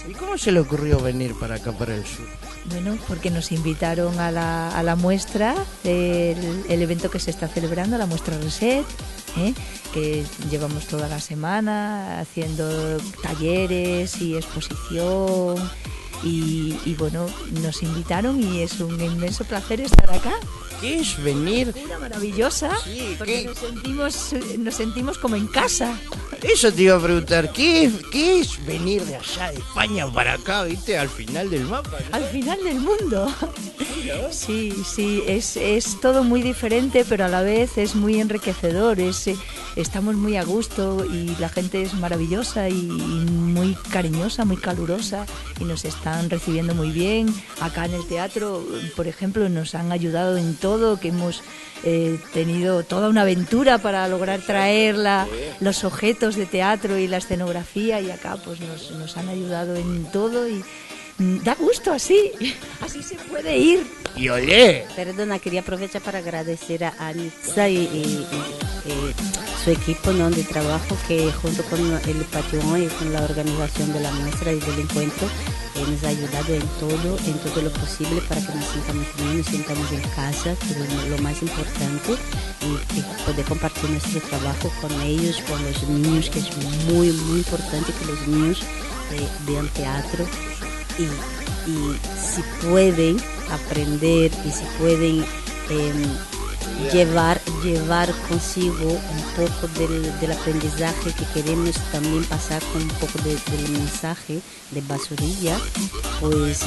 ¿Y cómo se le ocurrió venir para acá, para el sur? Bueno, porque nos invitaron a la muestra, el evento que se está celebrando, la muestra Reset, que llevamos toda la semana haciendo talleres y exposición y bueno, nos invitaron y es un inmenso placer estar acá. ¿Qué es venir? Una maravillosa, sí, porque nos sentimos como en casa. Eso te iba a preguntar, ¿qué es venir de allá de España para acá, viste, al final del mapa, ¿no? Al final del mundo. Sí, es todo muy diferente, pero a la vez es muy enriquecedor, estamos muy a gusto y la gente es maravillosa y muy cariñosa, muy calurosa y nos están recibiendo muy bien. Acá en el teatro, por ejemplo, nos han ayudado en todo, que hemos tenido toda una aventura para lograr traer los objetos de teatro y la escenografía y acá pues nos han ayudado en todo y da gusto así se puede ir. Y olé. Perdona, quería aprovechar para agradecer a Anitza y su equipo, ¿no?, de trabajo, que junto con el Patio y con la organización de la muestra y del encuentro nos ha ayudado en todo lo posible para que nos sintamos bien, nos sintamos en casa, que es lo más importante, y poder compartir nuestro trabajo con ellos, con los niños, que es muy, muy importante que los niños vean teatro y si pueden aprender y si pueden llevar consigo un poco del aprendizaje que queremos también pasar con un poco del mensaje de basurilla, pues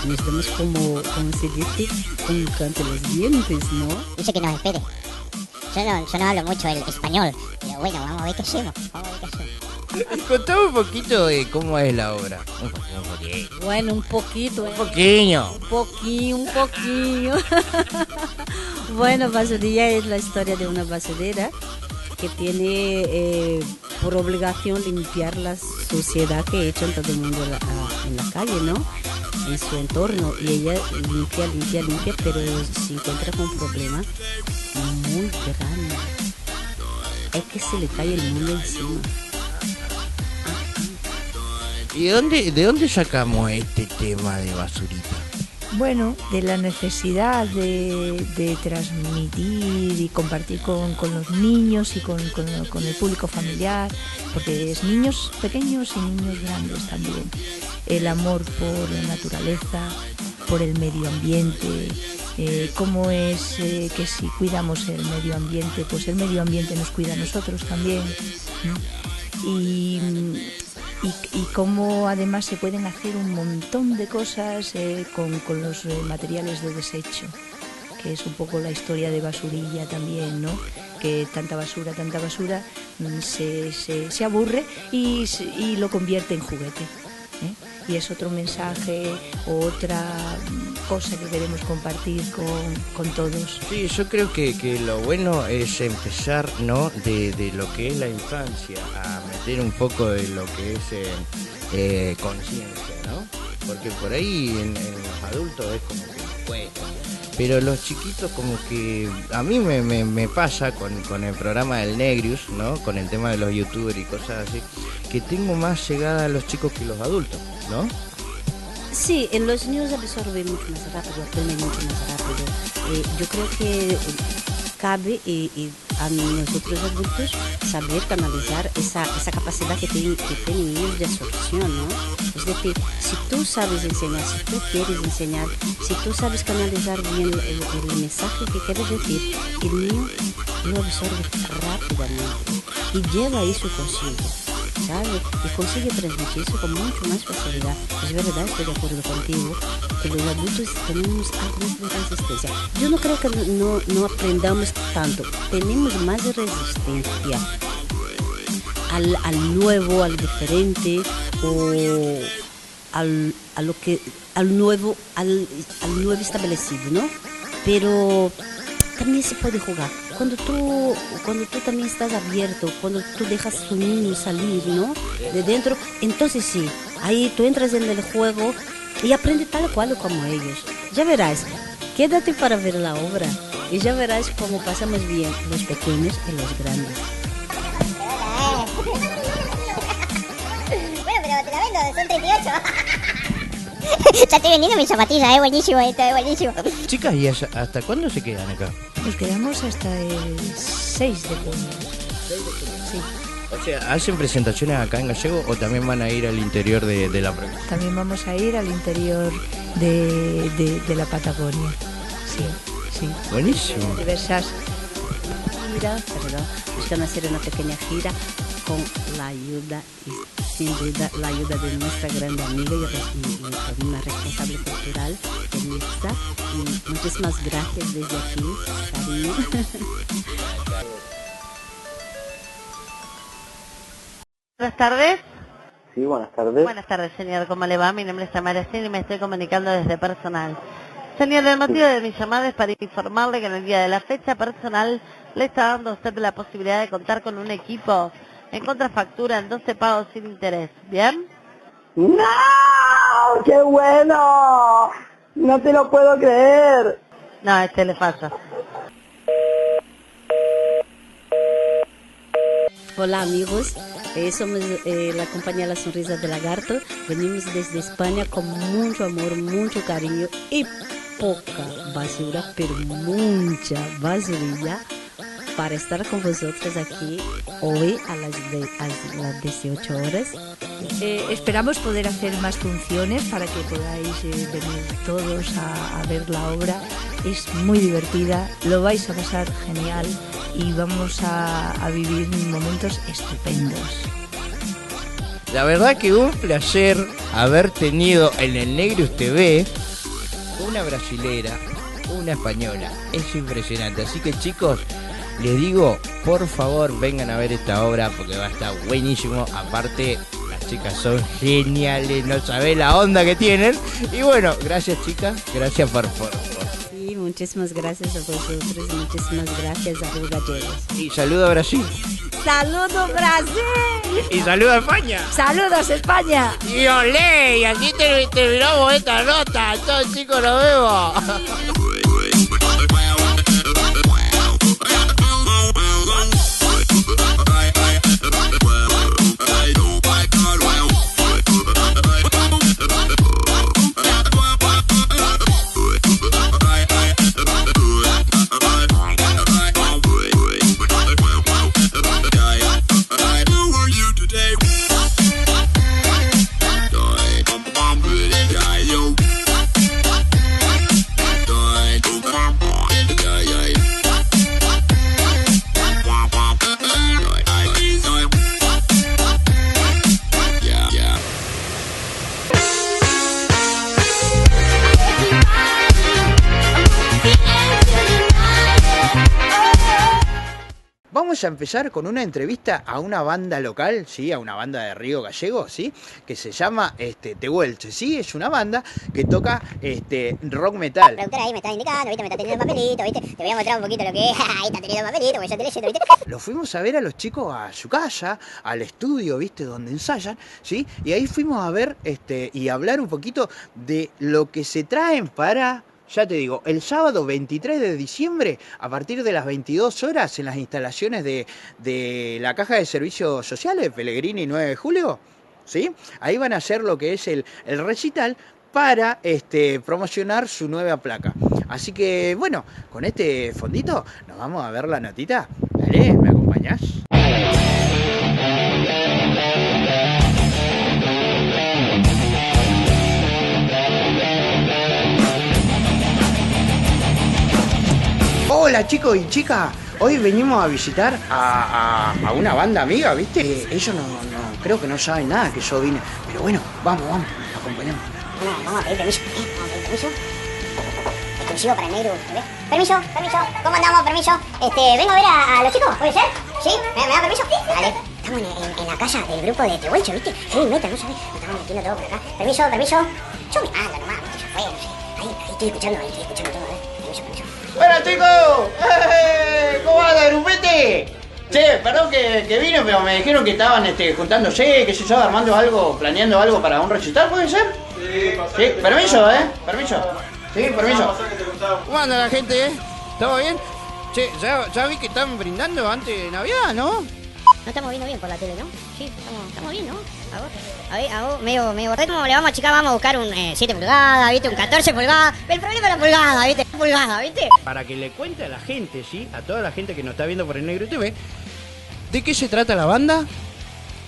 nos damos como se dice, un canto en los dientes, ¿no? Dice que nos espere. Yo no hablo mucho el español, pero bueno, vamos a ver qué hacemos. Contame un poquito de cómo es la obra. Bueno, un poquito. Un poquillo. Un poquillo. Bueno, Basurilla es la historia de una basurera que tiene por obligación limpiar la suciedad que echan todo el mundo en la calle, ¿no? En su entorno. Y ella limpia, pero se encuentra con un problema muy grande. Es que se le cae el mundo encima. ¿Y de dónde sacamos este tema de basurita? Bueno, de la necesidad de transmitir y compartir con los niños y con el público familiar, porque es niños pequeños y niños grandes también. El amor por la naturaleza, por el medio ambiente, cómo es que si cuidamos el medio ambiente, pues el medio ambiente nos cuida a nosotros también, ¿no? Y cómo además se pueden hacer un montón de cosas con los materiales de desecho, que es un poco la historia de Basurilla también, ¿no? Que tanta basura se aburre y lo convierte en juguete, ¿eh? Y es otro mensaje, otra cosa que queremos compartir con todos. Sí, yo creo que lo bueno es empezar, ¿no? de lo que es la infancia, a meter un poco de lo que es conciencia, ¿no? Porque por ahí en los adultos es como que nos cuesta. Pero los chiquitos como que a mí me pasa con el programa del Negrius, ¿no? Con el tema de los youtubers y cosas así, que tengo más llegada a los chicos que los adultos, ¿no? Sí, en los niños absorbe mucho más rápido, aprende mucho más rápido. Yo creo que cabe a nosotros adultos saber canalizar esa capacidad que tienen ellos de absorción, ¿no? Es decir, si tú sabes enseñar, si tú quieres enseñar, si tú sabes canalizar bien el mensaje que quieres decir, el niño lo absorbe rápidamente y lleva eso consigo, ¿sabes? Y consigue transmitirse con mucho más facilidad. Es verdad, estoy de acuerdo contigo, que los adultos tenemos algo más de resistencia. Yo no creo que no aprendamos tanto, tenemos más resistencia al nuevo, al diferente, o al nuevo establecido, ¿no? Pero también se puede jugar. Cuando tú también estás abierto, cuando tú dejas a tu niño salir, ¿no? De dentro, entonces sí, ahí tú entras en el juego y aprendes tal cual como ellos. Ya verás, quédate para ver la obra y ya verás cómo pasamos bien los pequeños y los grandes. Bueno, pero te la vendo, son 38. Ya estoy vendiendo mis zapatillas, buenísimo esto, buenísimo. Chicas, ¿y hasta cuándo se quedan acá? Nos quedamos hasta el 6 de junio. Sí. O sea, ¿hacen presentaciones acá en Gallego o también van a ir al interior de la provincia? También vamos a ir al interior de la Patagonia. Sí. Buenísimo. Diversas giras, buscan hacer una pequeña gira con la ayuda y sin duda la ayuda de nuestra gran amiga y también una responsable cultural, Elisa. Y muchísimas gracias desde aquí, cariño. Buenas tardes. Sí, buenas tardes. Buenas tardes, señor. ¿Cómo le va? Mi nombre es Tamara Cini y me estoy comunicando desde Personal. Señor, el motivo de mi llamada es para informarle que en el día de la fecha Personal le está dando a usted la posibilidad de contar con un equipo en contrafactura en 12 pagos sin interés. ¿Bien? ¡No! ¡Qué bueno! No te lo puedo creer. No, le falla. Hola amigos, somos la compañía La Sonrisa del Lagarto. Venimos desde España con mucho amor, mucho cariño y poca basura, pero mucha basurilla para estar con vosotros aquí hoy a las 18 horas. Esperamos poder hacer más funciones para que podáis venir todos a ver la obra es muy divertida, lo vais a pasar genial y vamos a vivir momentos estupendos. La verdad que un placer haber tenido en el Negrus TV una brasilera, una española. Es impresionante. Así que chicos, les digo, por favor vengan a ver esta obra porque va a estar buenísimo. Aparte, las chicas son geniales, no sabés la onda que tienen. Y bueno, gracias chicas, gracias por Sí, muchísimas gracias a vosotros, muchísimas gracias a los gallegos. Y saludo a Brasil. ¡Saludos Brasil! Y saludo a España. ¡Saludos España! Y olé, y aquí terminamos esta nota. Entonces chicos, nos vemos. Vamos a empezar con una entrevista a una banda local, ¿sí? A una banda de Río Gallego, ¿sí? Que se llama Tehuelche, ¿sí? Es una banda que toca rock metal. La productora ahí me está indicando, ¿viste? Me está teniendo el papelito, ¿viste? Te voy a mostrar un poquito lo que es. Ahí está teniendo el papelito, porque ya te leyendo, ¿viste? Lo fuimos a ver a los chicos a su casa, al estudio, ¿viste? Donde ensayan, ¿sí? Y ahí fuimos a ver y hablar un poquito de lo que se traen para... Ya te digo, el sábado 23 de diciembre, a partir de las 22 horas, en las instalaciones de la Caja de Servicios Sociales, Pellegrini 9 de julio, ¿sí? Ahí van a hacer lo que es el recital para promocionar su nueva placa. Así que, bueno, con este fondito nos vamos a ver la notita. Dale, ¿me acompañás? Hola chicos y chicas, hoy venimos a visitar a una banda amiga, ¿viste? Ellos no creo que no saben nada que yo vine, pero bueno, vamos, acompañamos. Bueno, vamos a pedir permiso, vamos a pedir permiso. Exclusivo para el Negro, ¿ves? Permiso, ¿cómo andamos? Permiso. Vengo a ver a los chicos, ¿puede ser? ¿Sí? ¿Me da permiso? Dale. Estamos en la casa del grupo de Tehuelche, ¿viste? Heavy metal, no sabés, nos estamos metiendo todo por acá. Permiso. Yo me ando nomás, ya fue, no sé. Ahí estoy escuchando todo, Permiso. Bueno chicos, ¿cómo anda grupete? Che, perdón que vine, pero me dijeron que estaban juntándose, qué sé yo, armando algo, planeando algo para un recital, ¿puede ser? Sí, permiso, permiso. Sí, permiso. ¿Cómo anda la gente, ¿Todo bien? Che, ya vi que están brindando antes de Navidad, ¿no? No estamos viendo bien por la tele, ¿no? Sí, estamos bien, ¿no? A vos, medio borré, como le vamos a achicar, vamos a buscar un 7 pulgadas, ¿viste? Un 14 pulgadas. El problema es la pulgada, ¿viste? Para que le cuente a la gente, ¿sí? A toda la gente que nos está viendo por el Negro TV, ¿de qué se trata la banda?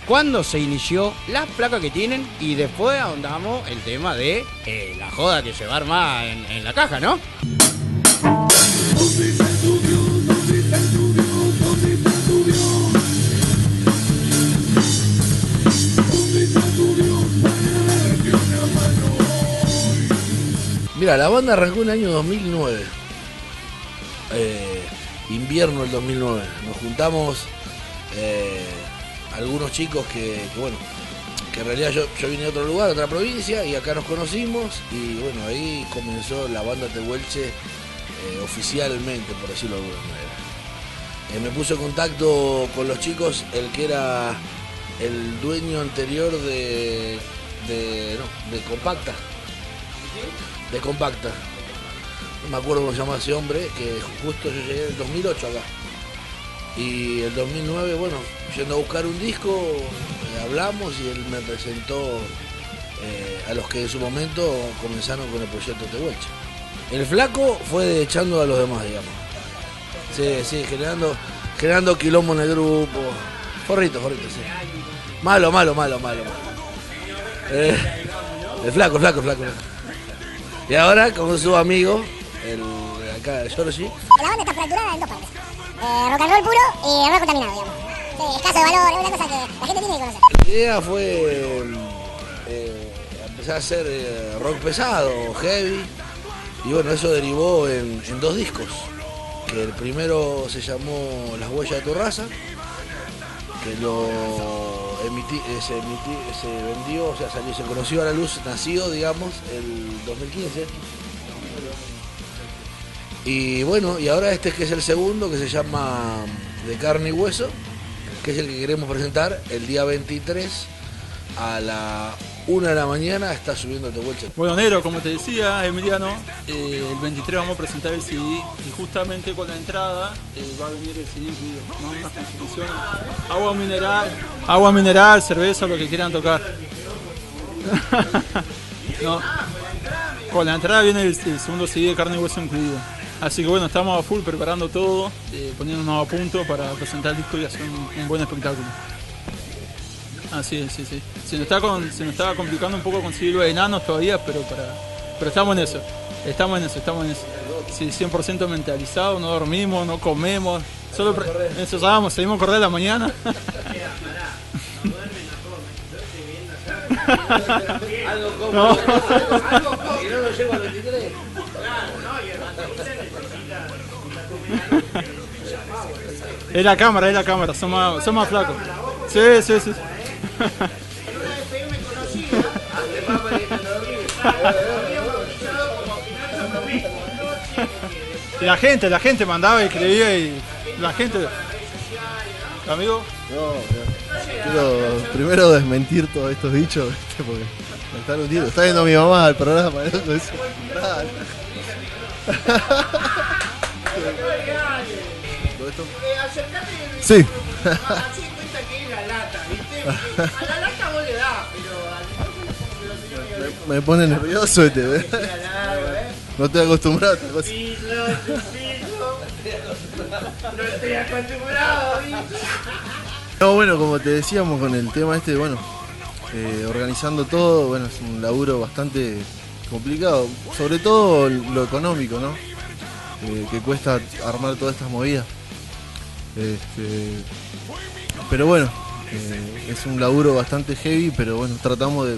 ¿Cuándo se inició? Las placas que tienen y después ahondamos el tema de la joda que se va a armar en la caja, ¿no? Mira, la banda arrancó en el año 2009, invierno del 2009. Nos juntamos algunos chicos que en realidad yo vine de otro lugar, de otra provincia, y acá nos conocimos y bueno, ahí comenzó la banda Tehuelche oficialmente, por decirlo de alguna manera. Me puso en contacto con los chicos el que era el dueño anterior de Compacta. De Compacta. No me acuerdo cómo se llamaba ese hombre, que justo yo llegué en el 2008 acá. Y el 2009, bueno, yendo a buscar un disco, hablamos y él me presentó a los que en su momento comenzaron con el proyecto Tehuelche. El flaco fue echando a los demás, digamos. Sí, generando quilombo en el grupo. Forrito, sí. Malo. El flaco. Y ahora con su amigo, acá de Giorgi. La banda está fracturada en dos partes. Rock and roll puro y rock contaminado, digamos. Sí, escaso de valor, es una cosa que la gente tiene que conocer. La idea fue empezar a hacer rock pesado, heavy, y bueno, eso derivó en 2 discos. Que el primero se llamó Las Huellas de tu Raza, que se vendió, o sea, se conoció a la luz, nació, digamos, el 2015. Y bueno, y ahora este que es el segundo, que se llama De Carne y Hueso, que es el que queremos presentar el día 23 a la 1 de la mañana, está subiendo Tehuelche. Bueno, Nero, como te decía, Emiliano, el 23 vamos a presentar el CD y justamente con la entrada va a venir el CD incluido, ¿no? Unas constituciones, agua mineral, cerveza, lo que quieran tocar. No, con la entrada viene el segundo CD de Carne y Hueso incluido. Así que bueno, estamos a full preparando todo, poniéndonos a punto para presentar el disco y hacer un buen espectáculo. Así es, sí. Se nos estaba complicando un poco conseguir los enanos todavía, pero estamos en eso. Sí, 100% mentalizado, no dormimos, no comemos, solo ensayamos, seguimos a correr a la mañana. No. Y no lo llego al 23. Es la cámara, son más flacos. Sí. La gente mandaba y escribía y la gente... ¿Amigo? No, quiero primero desmentir todos estos dichos, ¿viste? Porque me están hundiendo. Está viendo mi mamá al programa, ¿no? Sí. Me pone nervioso este, ¿ves? No estoy acostumbrado a esta cosa. No estoy acostumbrado. No, bueno, como te decíamos con el tema este, bueno, organizando todo, bueno, es un laburo bastante complicado, sobre todo lo económico, ¿no? Que cuesta armar todas estas movidas. Pero bueno, es un laburo bastante heavy, pero bueno, tratamos de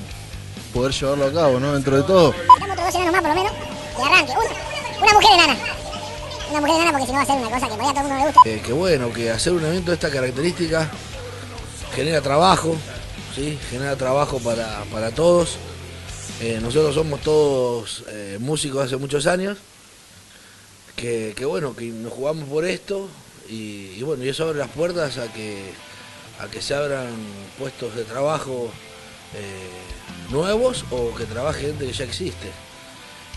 poder llevarlo a cabo, ¿no? Dentro de todo. Estamos otros 2 enanos más por lo menos y arranque. Una mujer enana. Una mujer enana porque si no va a ser una cosa que por ahí a todo el mundo le gusta. Qué bueno, que hacer un evento de esta característica genera trabajo, ¿sí? Genera trabajo para todos. Nosotros somos todos músicos hace muchos años, que bueno, que nos jugamos por esto y bueno, y eso abre las puertas a que se abran puestos de trabajo nuevos o que trabaje gente que ya existe.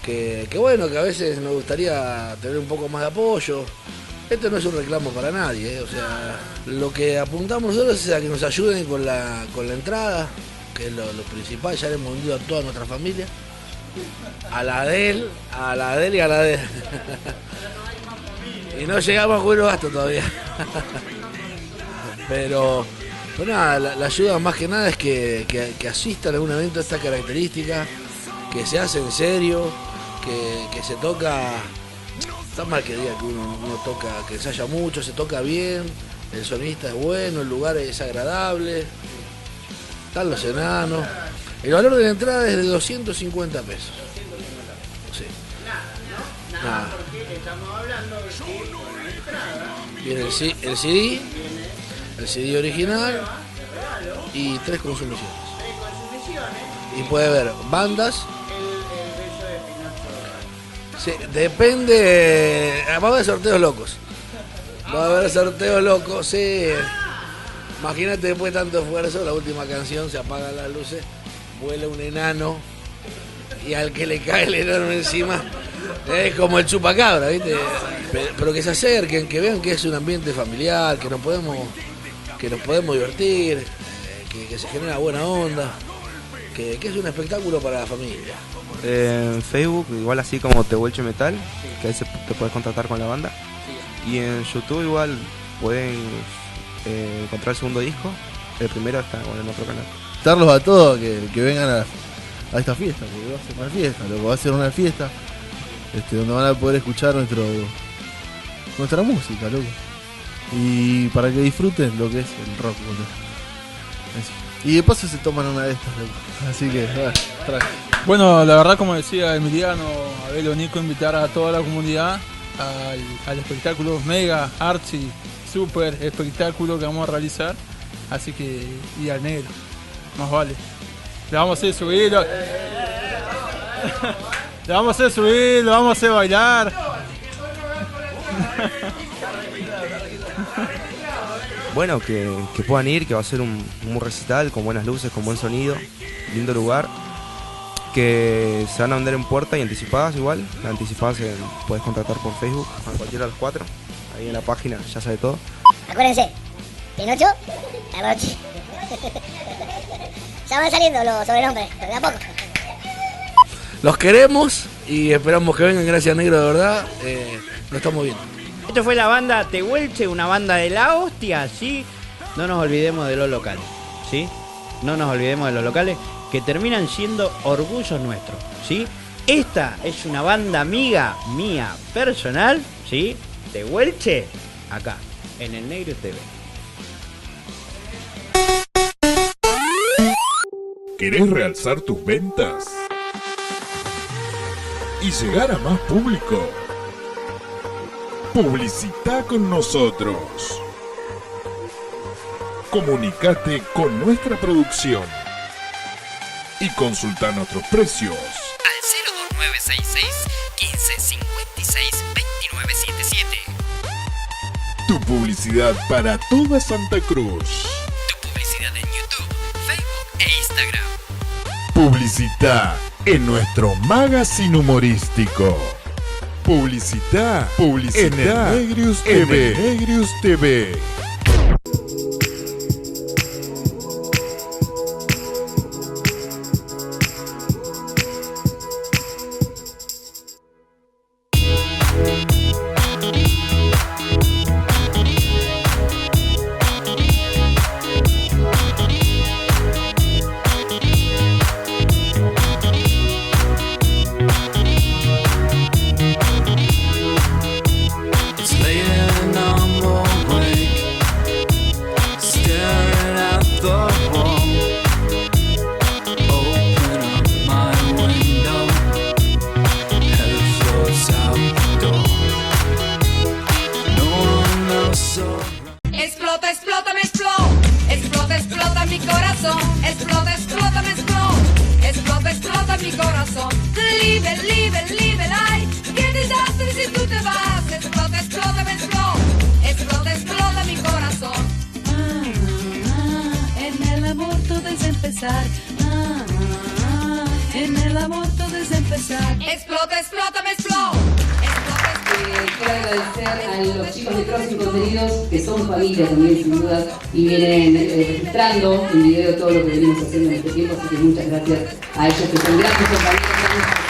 Que bueno, que a veces nos gustaría tener un poco más de apoyo. Esto no es un reclamo para nadie, o sea, lo que apuntamos nosotros es a que nos ayuden con la entrada, que es lo principal. Ya le hemos vendido a toda nuestra familia, a la de él y a la de él. Y no llegamos a cubrir los gastos todavía. Pero nada, la ayuda más que nada es que asistan a un evento de esta característica, que se hace en serio, que se toca. Está mal que diga que uno toca, que ensaya mucho, se toca bien, el sonista es bueno, el lugar es agradable, están los enanos. El valor de la entrada es de 250 pesos. Sí. Nada. Viene el CD original y 3 consumiciones. Y puede haber bandas. Sí, depende. Va a haber sorteos locos. Sí. Imagínate después de tanto esfuerzo, la última canción, se apagan las luces, vuela un enano y al que le cae el enano encima es como el chupacabra, ¿viste? Pero que se acerquen, que vean que es un ambiente familiar, que nos podemos divertir, que se genera buena onda, que es un espectáculo para la familia. En Facebook, igual así como Tehuelche Metal, que ahí te puedes contactar con la banda. Y en YouTube igual pueden encontrar el segundo disco. El primero está en otro canal. Invitarlos a todos que vengan a esta fiesta, porque va a ser una fiesta, va a ser una fiesta. donde van a poder escuchar nuestra música, loco. Y para que disfruten lo que es el rock, boludo. Eso. Y de paso se toman una de estas, loco. Así que, trae. Bueno, la verdad, como decía Emiliano, Abel o Nico, invitar a toda la comunidad al espectáculo mega, archi, super espectáculo que vamos a realizar. Así que, y al negro, más vale. Le vamos a hacer subir, le vamos a hacer subir, le vamos a hacer bailar. Bueno, que puedan ir, que va a ser un recital con buenas luces, con buen sonido, lindo lugar. Que se van a vender en puerta y anticipadas igual. Las anticipadas puedes contratar por Facebook a cualquiera de los 4. Ahí en la página ya sabe todo. Acuérdense, Pinocho, la noche. Ya van saliendo los sobrenombres, de a poco. Los queremos y esperamos que vengan. Gracias, negro, de verdad. Lo estamos viendo. Esto fue la banda Tehuelche, una banda de la hostia, ¿sí? No nos olvidemos de los locales, ¿sí? No nos olvidemos de los locales que terminan siendo orgullos nuestros, ¿sí? Esta es una banda amiga mía personal, ¿sí? Tehuelche, acá, en El Negro TV. ¿Querés realzar tus ventas y llegar a más público? Publicita con nosotros. Comunicate con nuestra producción y consulta nuestros precios al 02966 1556 2977. Tu publicidad para toda Santa Cruz. Tu publicidad en YouTube, Facebook e Instagram. Publicita en nuestro magazine humorístico. Publicita en el Negrius TV. Y vienen registrando en video todo lo que venimos haciendo en este tiempo, así que muchas gracias a ellos que son grandes compañeros.